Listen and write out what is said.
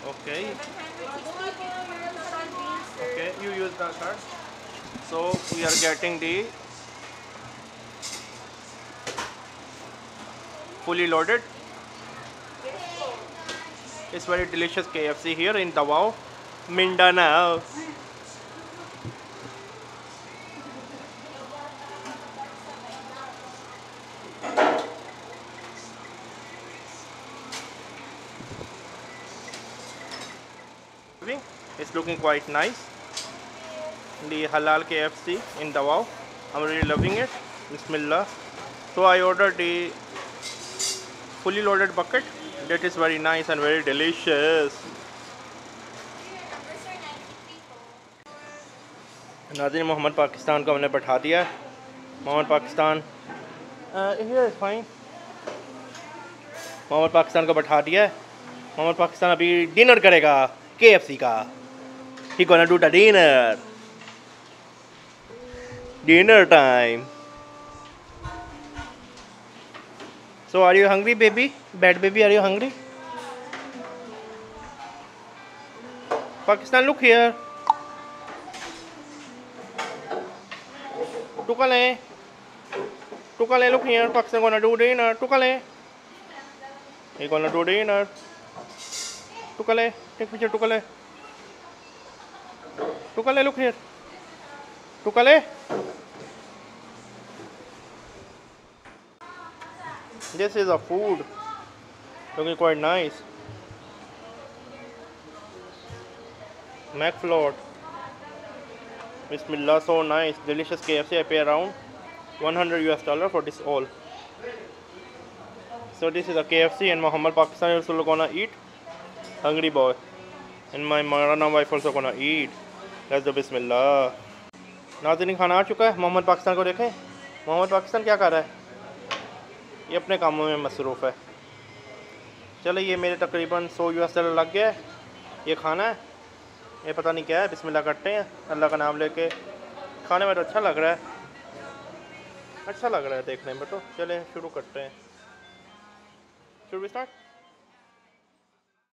Okay. Okay, you use the card. So we are getting the fully loaded. It's very delicious KFC here in Davao, Mindanao. It's looking quite nice. The halal KFC in Davao. I'm really loving it. Bismillah. So I ordered the fully loaded bucket. That is very nice and very delicious. नाज़रीन मोहम्मद पाकिस्तान को हमने बैठा दिया है. Mohammad Pakistan here is fine. Mohammad Pakistan को बैठा दिया है. मोहम्मद पाकिस्तान अभी डिनर करेगा KFC का. He gonna do the dinner. Dinner time. So are you hungry, baby? Bad baby, are you hungry? Pakistan, look here. Tukale. Tukale, look here. Pakistan gonna do dinner. Tukale. He gonna do dinner. Tukale, take picture. Tukale. Tukale, look here. Tukale. This is a food. Looking quite nice. McFloat. Bismillah, so nice. Delicious KFC. I pay around $100 for this all. So this is a KFC and Muhammad Pakistan is also gonna eat. Hungry boy. And my Marana wife also gonna eat. Let's do Bismillah. नाज़रीन खाना आ चुका है. मोहम्मद पाकिस्तान को देखें. मोहम्मद पाकिस्तान क्या कर रहा है? ये अपने कामों में मसरूफ़ है. चलो ये मेरे तकरीबन $100 लग गया है. ये खाना है. ये पता नहीं क्या है. बिस्मिल्लाह करते हैं अल्लाह का नाम लेके. खाने में तो अच्छा लग रहा है. अच्छा लग रहा है देखने में तो. चलें शुरू करते हैं. शुरू भी स्टार्ट.